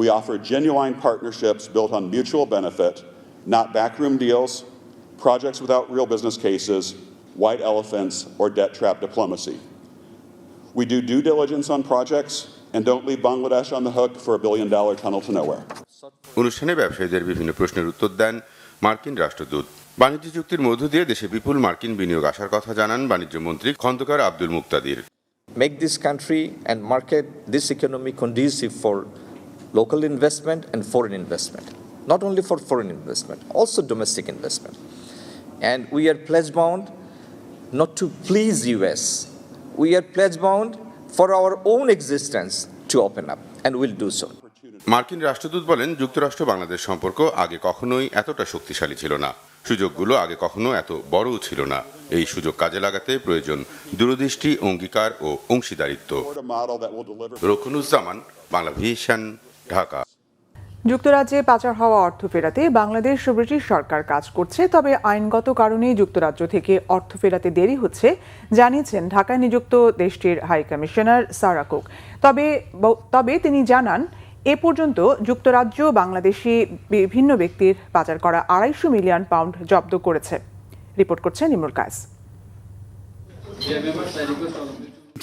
We offer genuine partnerships built on mutual benefit, not backroom deals, projects without real business cases, white elephants, or debt trap diplomacy. We do due diligence on projects and don't leave Bangladesh on the hook for $1 billion tunnel to nowhere. অনুষ্ঠানে ব্যবসায়ীদের বিভিন্ন প্রশ্নের উত্তর দেন মার্কিন রাষ্ট্রদূত। বাণিজ্য চুক্তির মধ্য দিয়ে দেশে বিপুল মার্কিন বিনিয়োগ আসার কথা জানান বাণিজ্যমন্ত্রী খন্দকার আব্দুল মুক্তাদির। Make this country and market this economy conducive for local investment and foreign investment. Not only for foreign investment, also domestic investment. And we are pledge bound not to please US. We are pledge bound for our own existence to open up, and we'll do so. মার্কিন রাষ্ট্রদূত বলেন, যুক্তরাষ্ট্র বাংলাদেশ সম্পর্ক আগে কখনোই এতটা শক্তিশালী ছিল না। সুযোগগুলো আগে কখনো এত বড়ও ছিল না। এই সুযোগ কাজে লাগাতে প্রয়োজন দূরদৃষ্টি, অঙ্গীকার ও অংশীদারিত্ব। রকুনুজ্জামান, বাংলা ভিশন, ঢাকা। যুক্তরাজ্যে পাচার হওয়া অর্থ ফেরাতে বাংলাদেশ ও ব্রিটিশ সরকার কাজ করছে, তবে আইনগত কারণেই যুক্তরাজ্য থেকে অর্থ ফেরাতে দেরি হচ্ছে, জানিয়েছেন ঢাকায় নিযুক্ত দেশটির হাই কমিশনার সারা কুক। তবে তিনি জানান, এ পর্যন্ত যুক্তরাজ্য বাংলাদেশি বিভিন্ন ব্যক্তির পাচার করা 250 মিলিয়ন পাউন্ড জব্দ করেছে। রিপোর্ট করছেন ইমরুল কায়েস।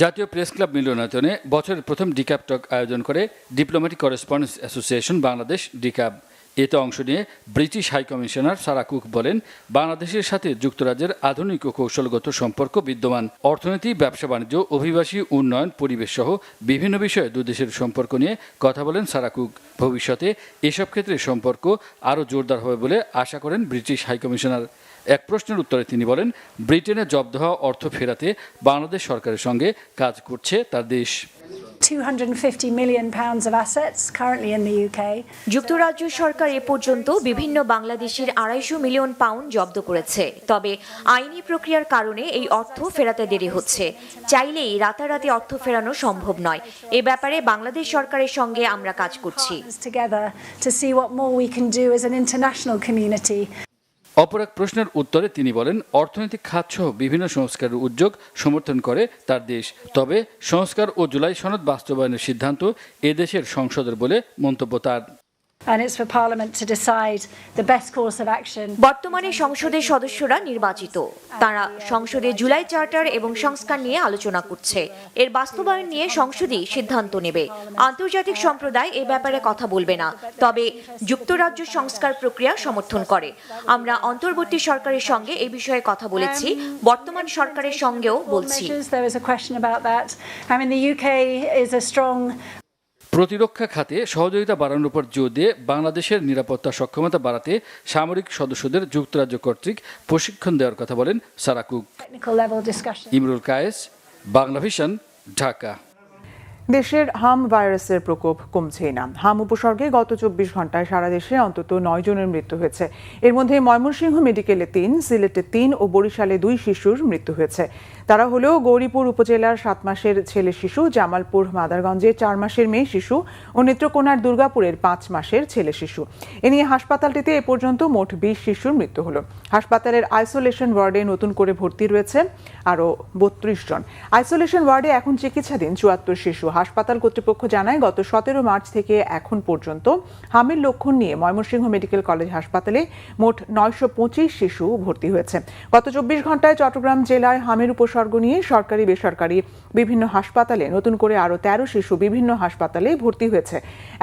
জাতীয় প্রেস ক্লাব মিলনায়তনে বছরের প্রথম ডিক্যাব টক আয়োজন করে diplomatic correspondence association Bangladesh DCAB. এতে অংশ নিয়ে British high commissioner Sarah Cooke বলেন, বাংলাদেশের সাথে যুক্তরাজ্যের আধুনিক ও কৌশলগত সম্পর্ক বিদ্যমান। অর্থনীতি, ব্যবসা বাণিজ্য, অভিবাসী উন্নয়ন, পরিবেশ সহ বিভিন্ন বিষয়ে দুদেশের সম্পর্ক নিয়ে কথা বলেন সারা কুক। ভবিষ্যতে এসব ক্ষেত্রে সম্পর্ক আরও জোরদার হবে বলে আশা করেন ব্রিটিশ হাই কমিশনার। এক প্রশ্নের উত্তরে তিনি বলেন, ব্রিটেনে জব্দ হওয়া অর্থ ফেরাতে বাংলাদেশ সরকারের সঙ্গে কাজ করছে তার দেশ। £250 million of assets currently in the UK. যুক্তরাজ্য সরকার এ পর্যন্ত বিভিন্ন বাংলাদেশের 250 মিলিয়ন পাউন্ড জব্দ করেছে, তবে আইনি প্রক্রিয়ার কারণে এই অর্থ ফেরাতে দেরি হচ্ছে। চাইলেই রাতারাতি অর্থ ফেরানো সম্ভব নয়। এ ব্যাপারে বাংলাদেশ সরকারের সঙ্গে আমরা কাজ করছি। অপর এক প্রশ্নের উত্তরে তিনি বলেন, অর্থনৈতিক খাত সহ বিভিন্ন সংস্কারের উদ্যোগ সমর্থন করে তার দেশ, তবে সংস্কার ও জুলাই সনদ বাস্তবায়নের সিদ্ধান্ত এদেশের সংসদের বলে মন্তব্য তার। বর্তমানে সংসদের সদস্যরা নির্বাচিত। তারা সংসদে জুলাই চার্টার এবং সংস্কার নিয়ে আলোচনা করছে। এর বাস্তবায়ন নিয়ে সংসদই সিদ্ধান্ত নেবে। আন্তর্জাতিক সম্প্রদায় এ ব্যাপারে কথা বলবে না, তবে যুক্তরাজ্য সংস্কার প্রক্রিয়া সমর্থন করে। আমরা অন্তর্বর্তী সরকারের সঙ্গে এ বিষয়ে কথা বলেছি, বর্তমান সরকারের সঙ্গেও বলছি। প্রতিরক্ষা খাতে সহযোগিতা বাড়ানোর উপর জোর দিয়ে বাংলাদেশের নিরাপত্তা সক্ষমতা বাড়াতে সামরিক সদস্যদের যুক্তরাজ্য কর্তৃক প্রশিক্ষণ দেওয়ার কথা বলেন সারা কুক। ইমরুল কায়েস, বাংলা ভিশন, ঢাকা। দেশের হাম ভাইরাসের প্রকোপ কমছেই না। হাম উপসর্গে গত 24 ঘন্টায় সারা দেশে অন্তত 9 জনের মৃত্যু হয়েছে। এর মধ্যে ময়মনসিংহ মেডিকেলে 3, সিলেটে 3 ও বরিশালে 2 শিশুর মৃত্যু হয়েছে। তারা হলো গৌরীপুর উপজেলার 7 মাসের ছেলে শিশু, জামালপুর মাদারগঞ্জের 4 মাসের মেয়ে শিশু ও নেত্রকোনার দুর্গাপুরের 5 মাসের ছেলে শিশু। এ নিয়ে হাসপাতালটিতে এ পর্যন্ত মোট 20 শিশুর মৃত্যু হলো। হাসপাতালের আইসোলেশন ওয়ার্ডে নতুন করে ভর্তি রয়েছে আরও 32 জন। আইসোলেশন ওয়ার্ডে এখন চিকিৎসাধীন 74 শিশু। হাসপাতাল কর্তৃপক্ষ জানায়, গত 17 মার্চ থেকে এখন পর্যন্ত হামের লক্ষণ নিয়ে ময়মনসিংহ মেডিকেল কলেজ হাসপাতালে মোট 925 শিশু ভর্তি হয়েছে। গত 24 ঘন্টায় চট্টগ্রাম জেলায় হামের উপসর্গ নিয়ে সরকারি বেসরকারি বিভিন্ন হাসপাতালে নতুন করে আরও 13 শিশু বিভিন্ন হাসপাতালে ভর্তি হয়েছে।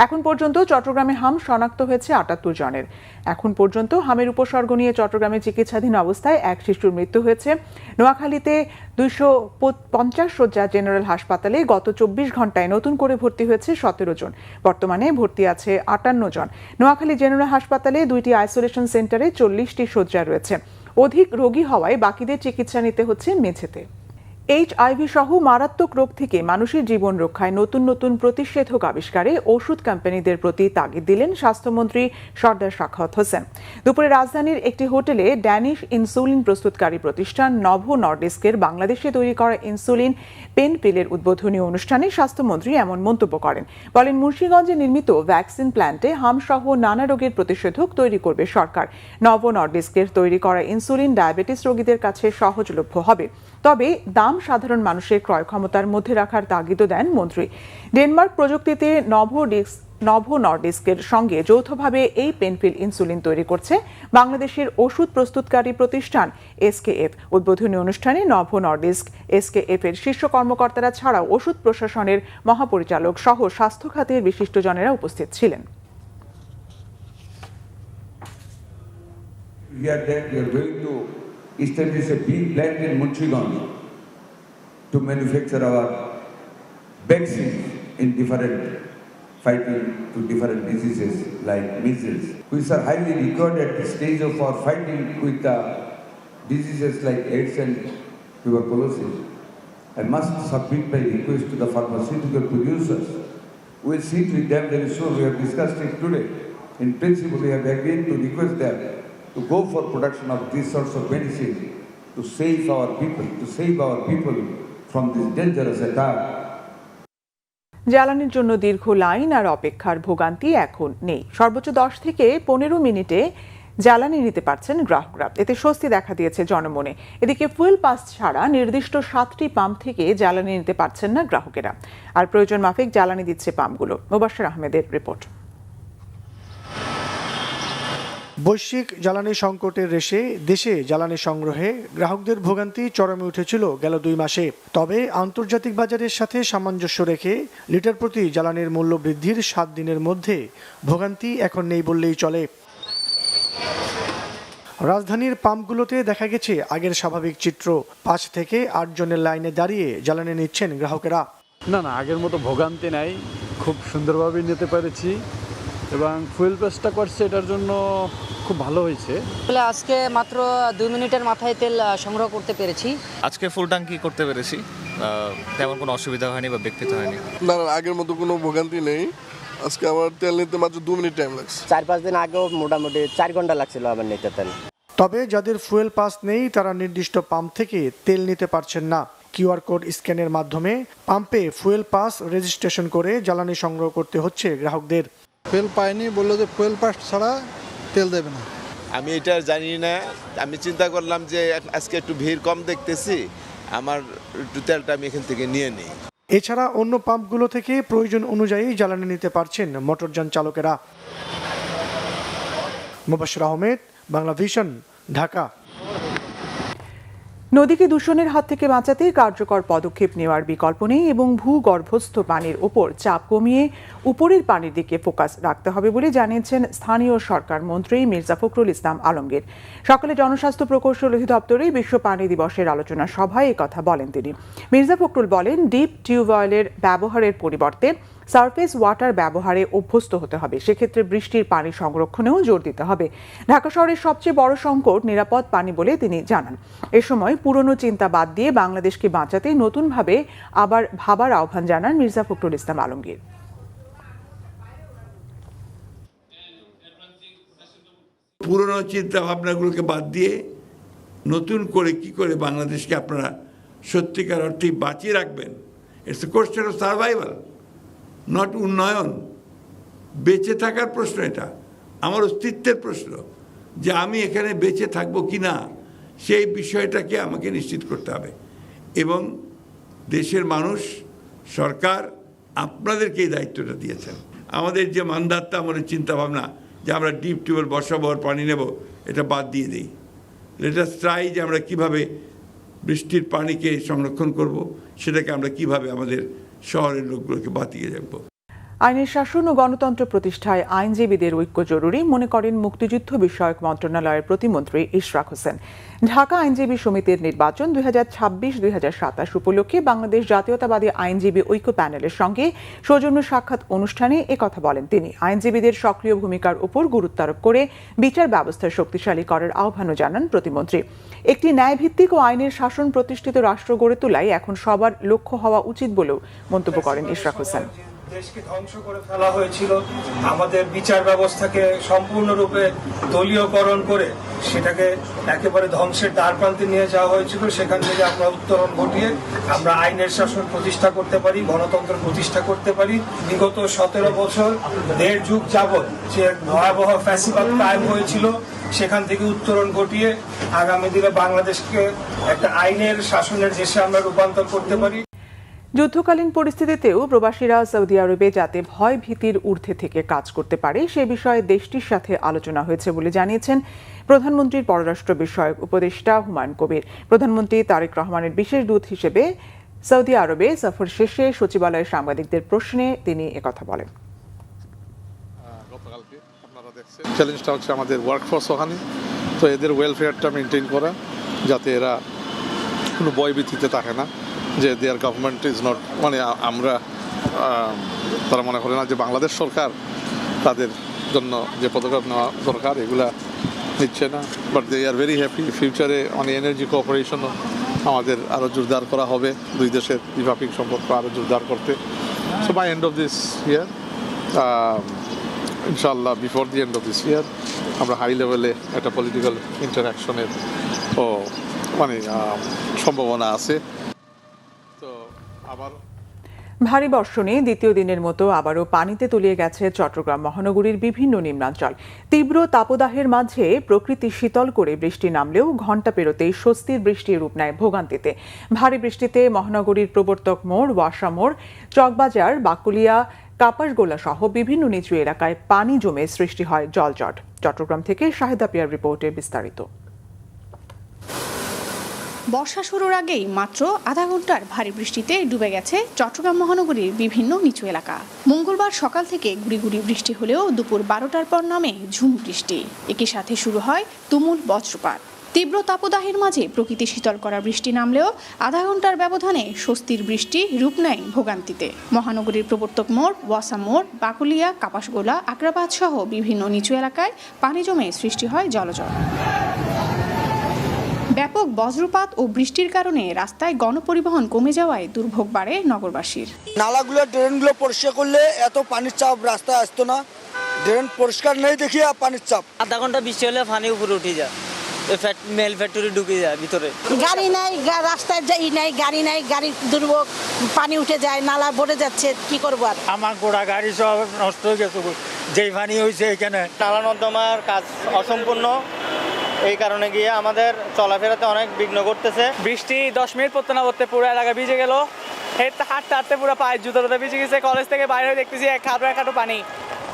এখন পর্যন্ত চট্টগ্রামে হাম শনাক্ত হয়েছে 78 জনের। এখন পর্যন্ত হামের উপসর্গ নিয়ে চট্টগ্রামে চিকিৎসাধীন অবস্থায় 1 শিশুর মৃত্যু হয়েছে। নোয়াখালীতে 250 শয্যা জেনারেল হাসপাতালে গত 24 ঘন্টায় নতুন করে ভর্তি হয়েছে 17 জন। বর্তমানে ভর্তি আছে 58 জন। নোয়াখালী জেনারেল হাসপাতালে 2টি আইসোলেশন সেন্টারে 40টি শয্যা রয়েছে। অধিক রোগী হওয়ায় বাকিদের চিকিৎসা নিতে হচ্ছে মেঝেতে। HIV সহ মারাত্মক রোগ থেকে মানুষের জীবন রক্ষায় নতুন নতুন প্রতিষেধক আবিষ্কারে ওষুধ কোম্পানিদের প্রতি তাগিদ দিলেন স্বাস্থ্যমন্ত্রী সরদার সাখাওয়াত হোসেন। দুপুরে রাজধানীর একটি হোটেলে ড্যানিশ ইনসুলিন প্রস্তুতকারী প্রতিষ্ঠান নভো নর্ডিস্কের বাংলাদেশে তৈরি করা ইনসুলিন পেন পিলের উদ্বোধনী অনুষ্ঠানে স্বাস্থ্যমন্ত্রী এমন মন্তব্য করেন। বলেন, মুন্সিগঞ্জে নির্মিত ভ্যাকসিন প্ল্যান্টে হামসহ নানা রোগের প্রতিষেধক তৈরি করবে সরকার। নভো নর্ডিস্কের তৈরি করা ইনসুলিন ডায়াবেটিস রোগীদের কাছে সহজলভ্য হবে, তবে দাম সাধারণ মানুষের ক্রয় ক্ষমতার মধ্যে রাখার তাগিদও দেন মন্ত্রী। ডেনমার্ক প্রযুক্তিতে নভো নর্ডিস্কের সঙ্গে যৌথভাবে এই পেনফিল ইনসুলিন তৈরি করছে বাংলাদেশের ওষুধ প্রস্তুতকারী প্রতিষ্ঠান SKF। উদ্বোধনী অনুষ্ঠানে নভো নর্ডিস্ক, SKF এর শীর্ষ কর্মকর্তারা ছাড়াও ওষুধ প্রশাসনের মহাপরিচালক সহ স্বাস্থ্য খাতের বিশিষ্টজনেরা উপস্থিত ছিলেন। Establish a big plant in Munchiganj to manufacture our vaccines in different fighting to different diseases like measles, which are highly required at the stage of our fighting with the diseases like AIDS and tuberculosis. I must submit my request to the pharmaceutical producers. We'll sit with them very soon. We have discussed it today. In principle, we have agreed to request them to go for production of these sorts of medicine to save our people from this dangerous attack. জ্বালানির জন্য দীর্ঘ line আর অপেক্ষার ভোগান্তি এখন নেই। সর্বোচ্চ 10 থেকে 15 মিনিটে জ্বালানি নিতে পারছেন গ্রাহকরা। এতে স্বস্তি দেখা দিয়েছে জনমনে। এদিকে ফুয়েল পাস ছাড়া নির্দিষ্ট 7টি পাম্প থেকে জ্বালানি নিতে পারছেন না গ্রাহকেরা, আর প্রয়োজন মাফিক জ্বালানি দিচ্ছে পাম্পগুলো। মোবাশ্বের আহমেদের রিপোর্ট। বৈশ্বিক জ্বালানি সংকটের রেশে দেশে জ্বালানি সংগ্রহে গ্রাহকদের ভোগান্তি চরমে উঠেছিল গেল 2 মাসে। তবে আন্তর্জাতিক বাজারের সাথে সামঞ্জস্য রেখে লিটার প্রতি জ্বালানির মূল্য বৃদ্ধির 7 দিনের মধ্যে ভোগান্তি এখন নেই বললেই চলে। রাজধানীর পাম্পগুলোতে দেখা গেছে আগের স্বাভাবিক চিত্র। 5 থেকে 8 জনের লাইনে দাঁড়িয়ে জ্বালানি নিচ্ছেন গ্রাহকেরা। না, আগের মতো ভোগান্তি নাই, খুব সুন্দরভাবে নিতে পেরেছি এবং ফুয়েল পাসটা করছে, এটার জন্য খুব ভালো হয়েছে। আজকে মাত্র 2 মিনিটের মাথায় তেল সংগ্রহ করতে পেরেছি। আজকে ফুল ট্যাঙ্কি করতে পেরেছি, তেমন কোনো অসুবিধা হয়নি বা বিঘ্নিত হয়নি। না, আগের মতো কোনো ভোগান্তি নেই। আজকে আমার তেল নিতে মাত্র 2 মিনিট টাইম লাগছে। 4-5 দিন আগেও মোটামুটি 4 ঘন্টা লাগছিল আমার নিতে তেল। তবে যাদের ফুয়েল পাস নেই তারা নির্দিষ্ট পাম্প থেকে তেল নিতে পারছেন না। QR কোড স্ক্যানের মাধ্যমে পাম্পে ফুয়েল পাস রেজিস্ট্রেশন করে জ্বালানি সংগ্রহ করতে হচ্ছে গ্রাহকদের। ফুয়েল পাইনি, বললো যে ফুয়েল পাস ছাড়া তেল দেবে না। আমি এটা জানি না, আমি চিন্তা করলাম যে আজকে একটু ভিড় কম দেখতেছি, আমার একটু তেলটা আমি এখান থেকে নিয়ে নিই। এছাড়া অন্য পাম্পগুলো থেকে প্রয়োজন অনুযায়ী জ্বালানি নিতে পারছেন মোটরযান চালকেরা। মোবাশ্বের আহমেদ, বাংলা ভিশন, ঢাকা। নদীকে দূষণের হাত থেকে বাঁচাতে কার্যকর পদক্ষেপ নেওয়ার বিকল্প নেই এবং ভূগর্ভস্থ পানির ওপর চাপ কমিয়ে উপরের পানির দিকে ফোকাস রাখতে হবে বলে জানিয়েছেন স্থানীয় সরকার মন্ত্রী মির্জা ফখরুল ইসলাম আলমগীর। সকালে জনস্বাস্থ্য প্রকৌশল অধিদপ্তরে বিশ্ব পানি দিবসের আলোচনা সভায় কথা বলেন তিনি। মির্জা ফখরুল বলেন, ডিপ টিউবওয়েলের ব্যবহারের পরিবর্তে সারফেস ওয়াটার ব্যবহারে অভ্যস্ত হতে হবে। সেক্ষেত্রে বৃষ্টির পানি সংরক্ষণেও জোর দিতে হবে। ঢাকা শহরের সবচেয়ে বড় সংকট নিরাপদ পানি বলে তিনি জানান। এ সময় পুরনো চিন্তা বাদ দিয়ে বাংলাদেশকে বাঁচাতে নতুনভাবে আবার ভাবার আহ্বান জানান মির্জা ফখরুল ইসলাম আলমগীর। পুরনো চিন্তা ভাবনাগুলোকে বাদ দিয়ে নতুন করে কি করে বাংলাদেশকে আপনারা সত্যিকার অর্থে বাঁচিয়ে রাখবেন। It's a question of survival, not উন্নয়ন। বেঁচে থাকার প্রশ্ন, এটা আমার অস্তিত্বের প্রশ্ন, যে আমি এখানে বেঁচে থাকবো কি না সেই বিষয়টাকে আমাকে নিশ্চিত করতে হবে। এবং দেশের মানুষ, সরকার আপনাদেরকে এই দায়িত্বটা দিয়েছেন। আমাদের যে মানদাত্তা, আমাদের চিন্তাভাবনা যে আমরা ডিপ টিউবওয়েল বসাবো আর পানি নেব, এটা বাদ দিয়ে দিই। লেট আস ট্রাই যে আমরা কীভাবে বৃষ্টির পানিকে সংরক্ষণ করব, সেটাকে আমরা কিভাবে আমাদের শহরের লোকগুলোকে বাঁচিয়ে রাখবো। আইনের শাসন ও গণতন্ত্র প্রতিষ্ঠায় আইনজীবীদের ঐক্য জরুরি মনে করেন মুক্তিযুদ্ধ বিষয়ক মন্ত্রণালয়ের প্রতিমন্ত্রী ইশরাক হোসেন। ঢাকা আইনজীবী সমিতির নির্বাচন 2026-2027 উপলক্ষে বাংলাদেশ জাতীয়তাবাদী আইনজীবী ঐক্য প্যানেলের সঙ্গে সৌজন্য সাক্ষাৎ অনুষ্ঠানে একথা বলেন তিনি। আইনজীবীদের সক্রিয় ভূমিকার উপর গুরুত্ব আরোপ করে বিচার ব্যবস্থা শক্তিশালী করার আহ্বানও জানান প্রতিমন্ত্রী। একটি ন্যায়ভিত্তিক ও আইনের শাসন প্রতিষ্ঠিত রাষ্ট্র গড়ে তোলাই এখন সবার লক্ষ্য হওয়া উচিত বলেও মন্তব্য করেন ইশরাক হোসেন। দেশকে ধ্বংস করে ফেলা হয়েছিল, আমাদের বিচার ব্যবস্থাকে সম্পূর্ণরূপে দলীয়করণ করে সেটাকে একেবারে ধ্বংসের দ্বারপ্রান্তে নিয়ে যাওয়া হয়েছিল। সেখান থেকে আমরা উত্তরণ ঘটিয়ে আমরা আইনের শাসন প্রতিষ্ঠা করতে পারি, গণতন্ত্র প্রতিষ্ঠা করতে পারি। বিগত 17 বছর, 1.5 যুগ যাবৎ যে ভয়াবহ ফ্যাসিবাদ কায়েম হয়েছিল, সেখান থেকে উত্তরণ ঘটিয়ে আগামী দিনে বাংলাদেশকে একটা আইনের শাসনের দেশে আমরা রূপান্তর করতে পারি। যুদ্ধকালীন পরিস্থিতিতেও প্রবাসীরা সৌদি আরবে যাতে ভয় ভীতির ঊর্ধ্বে থেকে কাজ করতে পারে সে বিষয়ে দেশটির সাথে আলোচনা হয়েছে বলে জানিয়েছেন প্রধানমন্ত্রীর পররাষ্ট্র বিষয়ক উপদেষ্টা হুমায়ুন কবির। প্রধানমন্ত্রী তারেক রহমানের বিশেষ দূত হিসেবে সৌদি আরবে সফর শেষে সচিবালয়ের সাংবাদিকদের প্রশ্নে তিনি একথা বলেন। গতকালকে আপনারা দেখছেন চ্যালেঞ্জটা হচ্ছে আমাদের ওয়ার্কফোর্স ওখানে, তো এদের ওয়েলফেয়ারটা মেনটেন করা, যাতে এরা কোনো ভয়ভীতিতে থাকে না যে দেয়ার গভর্নমেন্ট ইজ নট, মানে আমরা তারা মনে করে না যে বাংলাদেশ সরকার তাদের জন্য যে পদক্ষেপ নেওয়া দরকার এগুলা নিচ্ছে না। But they are very happy. ফিউচারে মানে এনার্জি কোঅপারেশনও আমাদের আরও জোরদার করা হবে, দুই দেশের দ্বিপাক্ষিক সম্পর্ক আরও জোরদার করতে। So by end of this year, ইনশাআল্লাহ before the end of this year, আমরা হাই লেভেলে একটা পলিটিক্যাল ইন্টারাকশনের মানে সম্ভাবনা আছে। ভারী বর্ষণে দ্বিতীয় দিনের মতো আবারও পানিতে তলিয়ে গেছে চট্টগ্রাম মহানগরীর বিভিন্ন নিম্নাঞ্চল। তীব্র তাপদাহের মাঝে প্রকৃতি শীতল করে বৃষ্টি নামলেও ঘণ্টা পেরোতেই স্বস্তির বৃষ্টির রূপ নেয় ভোগান্তিতে। ভারী বৃষ্টিতে মহানগরীর প্রবর্তক মোড়, ওয়াসা মোড়, চকবাজার, বাকুলিয়া, কাপাসগোলা সহ বিভিন্ন নিচু এলাকায় পানি জমে সৃষ্টি হয় জলজট। চট্টগ্রাম থেকে শাহেদা পিয়ার রিপোর্টে বিস্তারিত। বর্ষা শুরুর আগেই মাত্র আধা ঘন্টার ভারী বৃষ্টিতে ডুবে গেছে চট্টগ্রাম মহানগরীর বিভিন্ন নিচু এলাকা। মঙ্গলবার সকাল থেকে গুড়ি গুড়ি বৃষ্টি হলেও দুপুর 12টার পর নামে ঝুম বৃষ্টি। একই সাথে শুরু হয় তুমুল বজ্রপাত। তীব্র তাপদাহের মাঝে প্রকৃতি শীতল করা বৃষ্টি নামলেও আধা ঘন্টার ব্যবধানে স্বস্তির বৃষ্টি রূপ নেয় ভোগান্তিতে। মহানগরীর প্রবর্তক মোড়, ওয়াসা মোড়, বাকুলিয়া, কাপাসগোলা, আগ্রাবাদ সহ বিভিন্ন নিচু এলাকায় পানি জমে সৃষ্টি হয় জলজট। ব্যাপক বজ্রপাত ও বৃষ্টির কারণে রাস্তায় গণপরিবহন কমে যাওয়ায় দুর্ভোগ বাড়ে নগরবাসীর। নালাগুলো, ড্রেনগুলো পরিষ্কার করলে এত পানির চাপ রাস্তায় আসতো না। ড্রেন পরিষ্কার নেই দেখিয়ে পানির চাপ। আধা ঘন্টা বৃষ্টি হলে পানি উপরে উঠে যায়, মেল ফ্যাক্টরি ঢুকে যায় ভিতরে। গাড়ি নাই, রাস্তায় যাই নাই, গাড়ি নাই, গাড়ির দুর্ভোগ, পানি উঠে যায়, নালা ভরে যাচ্ছে, কি করবো আর। আমার গোড়া গাড়ি সব নষ্ট হয়ে গেছে, যেই পানি হয়েছে এখানে। নালা নর্দমার কাজ অসম্পূর্ণ, এই কারণে গিয়ে আমাদের চলাফেরাতে অনেক বিঘ্ন করতেছে। বৃষ্টি 10 মিনিট পড়তে না পড়তে পুরো এলাকা ভিজে গেল। হাঁটতে হাঁটতে পুরো পায়ের জুতা ভিজে গেছে। কলেজ থেকে বাইরে দেখতেছি এক হাঁটু পানি।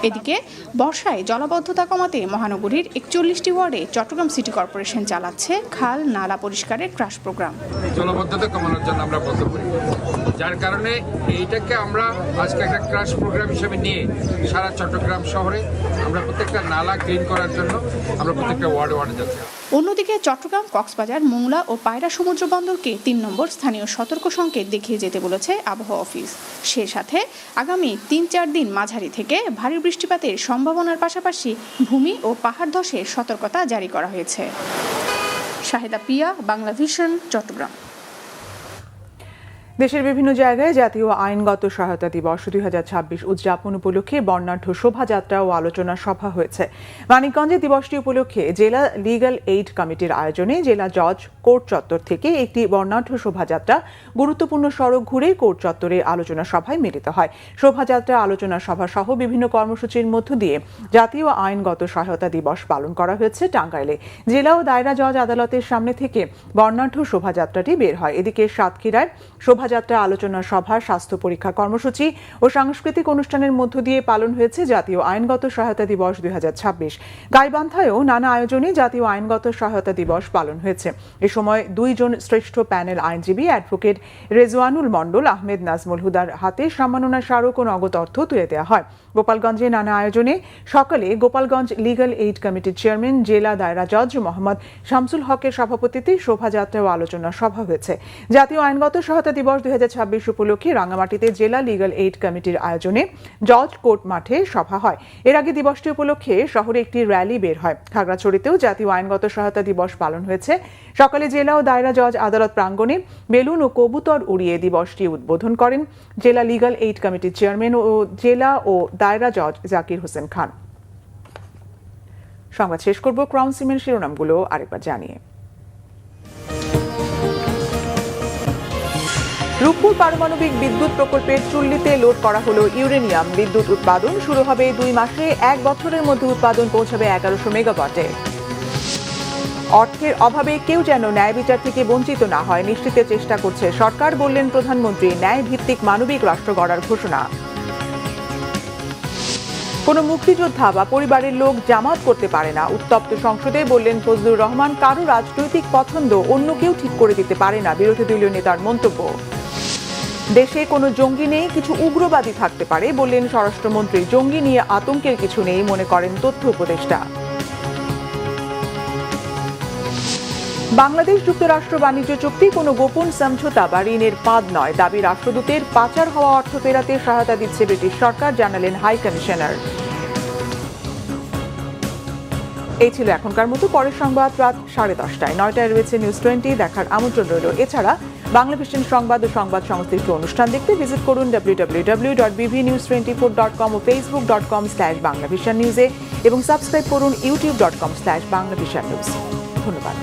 এদিকে বর্ষায় জলাবদ্ধতা কমাতে মহানগরীর 41টি ওয়ার্ডে চট্টগ্রাম সিটি কর্পোরেশন চালাচ্ছে খাল নালা পরিষ্কারের ক্রাশ প্রোগ্রাম। জলাবদ্ধতা কমানোর জন্য আমরা বদ্ধপরিকর। যার কারণে এইটাকে আমরা আজকে একটা ক্রাশ প্রোগ্রাম হিসেবে নিয়ে সারা চট্টগ্রাম শহরে আমরা প্রত্যেকটা নালা ক্লিন করার জন্য আমরা প্রত্যেকটা ওয়ার্ডে যাচ্ছি। অন্যদিকে চট্টগ্রাম, কক্সবাজার, মোংলা ও পায়রা সমুদ্র বন্দরকে ৩ নম্বর স্থানীয় সতর্ক সংকেত দেখিয়ে যেতে বলেছে আবহাওয়া অফিস। সে সাথে আগামী ৩-৪ দিন মাঝারি থেকে ভারী বৃষ্টিপাতের সম্ভাবনার পাশাপাশি ভূমি ও পাহাড় ধসের সতর্কতা জারি করা হয়েছে। শাহেদা প্রিয়া, বাংলা ভিশন, চট্টগ্রাম। দেশের বিভিন্ন জায়গায় জাতীয় আইনগত সহায়তা দিবস 2026 উদযাপন উপলক্ষে বর্ণাঢ্য শোভাযাত্রা ও আলোচনা সভা হয়েছে। মানিকগঞ্জে দিবসটি উপলক্ষে জেলা লিগ্যাল এইড কমিটির আয়োজনে জেলা জজ কোর্ট চত্বর থেকে একটি বর্ণাঢ্য শোভাযাত্রা গুরুত্বপূর্ণ সড়ক ঘুরে কোর্ট চত্বরে আলোচনা সভায় মিলিত হয়। শোভাযাত্রা, আলোচনা সভা সহ বিভিন্ন কর্মসূচির মধ্য দিয়ে জাতীয় আইনগত সহায়তা দিবস পালন করা হয়েছে টাঙ্গাইলে। জেলা ও দায়রা জজ আদালতের সামনে থেকে বর্ণাঢ্য শোভাযাত্রাটি বের হয়। এদিকে সাতক্ষীরায় শোভাযাত্রা, আলোচনা সভা, স্বাস্থ্য পরীক্ষা কর্মসূচি ও সাংস্কৃতিক অনুষ্ঠানের মধ্য দিয়ে পালন হয়েছে জাতীয় আইনগত সহায়তা দিবস 2026। গাইবান্ধায়ও নানা আয়োজনে জাতীয় আইনগত সহায়তা দিবস পালন হয়েছে। এ সময় 2 জন শ্রেষ্ঠ প্যানেল আইনজীবী অ্যাডভোকেট রেজওয়ানুল মণ্ডল, আহমেদ নাজমুল হুদার হাতে সম্মাননা স্মারক ও নগদ অর্থ তুলে দেওয়া হয়। গোপালগঞ্জে নানা আয়োজনে সকালে গোপালগঞ্জ লিগ্যাল এইড কমিটির চেয়ারম্যান, জেলা দায়রা জজ মোহাম্মদ শামসুল হকের সভাপতিত্বে শোভাযাত্রা ও আলোচনা সভা হয়েছে। জাতীয় আইনগত সহায়তা দিবস 2026 উপলক্ষে রাঙামাটিতে জেলা লিগ্যাল এইড কমিটির আয়োজনে জজ কোর্ট মাঠে সভা হয়। এর আগে দিবসটি উপলক্ষে শহরে একটি র্যালি বের হয়। খাগড়াছড়িতেও জাতীয় আইনগত সহায়তা দিবস পালন হয়েছে। সকালে জেলা ও দায়রা জজ আদালত প্রাঙ্গণে বেলুন ও কবুতর উড়িয়ে দিবসটি উদ্বোধন করেন জেলা লিগ্যাল এইড কমিটির চেয়ারম্যান ও জেলা ও দায়রা জজ জাকির হোসেন খান। সংবাদ শেষ করব ক্রাউন সিমেন্ট শিরোনামগুলো আরেকবার জানিয়ে। রূপপুর পারমাণবিক বিদ্যুৎ প্রকল্পের চুল্লিতে লোড করা হলো ইউরেনিয়াম। বিদ্যুৎ উৎপাদন শুরু হবে 2 মাসে, 1 বছরের মধ্যে উৎপাদন পৌঁছাবে 1100 মেগাওয়াটে। অর্থের অভাবে কেউ যেন ন্যায় বিচার থেকে বঞ্চিত না হয় নিশ্চিতের চেষ্টা করছে সরকার, বললেন প্রধানমন্ত্রী। ন্যায় ভিত্তিক মানবিক রাষ্ট্র গড়ার ঘোষণা। কোনো মুক্তিযোদ্ধা বা পরিবারের লোক জামাত করতে পারে না, উত্তপ্ত সংসদে বললেন ফজলুর রহমান। কারো রাজনৈতিক পছন্দ অন্য কেউ ঠিক করে দিতে পারে না, বিরোধী দলীয় নেতার মন্তব্য। দেশে কোনো জঙ্গি নেই, কিছু উগ্রবাদী থাকতে পারে, বললেন স্বরাষ্ট্রমন্ত্রী। জঙ্গি নিয়ে আতঙ্কের কিছু নেই মনে করেন তথ্য উপদেষ্টা। বাংলাদেশ যুক্তরাষ্ট্র বাণিজ্য চুক্তি কোনো গোপন সমঝোতা বা ঋণের ফাঁদ নয়, দাবি রাষ্ট্রদূতের। পাচার হওয়া অর্থ ফেরাতে সহায়তা দিচ্ছে ব্রিটিশ সরকার, জানালেন হাই কমিশনার। এই ছিল এখনকার মতো। পরের সংবাদ রাত 10:30টায়। 9টায় রয়েছে নিউজ 20, দেখার আমন্ত্রণ রইল। এছাড়া বাংলা ভিশন সংবাদ ও সংবাদ সংশ্লিষ্ট অনুষ্ঠান দেখতে ভিজিট করুন www.bvnews24.com ও facebook.com/banglavishannews এবং সাবস্ক্রাইব করুন youtube.com/banglavishannews। ধন্যবাদ।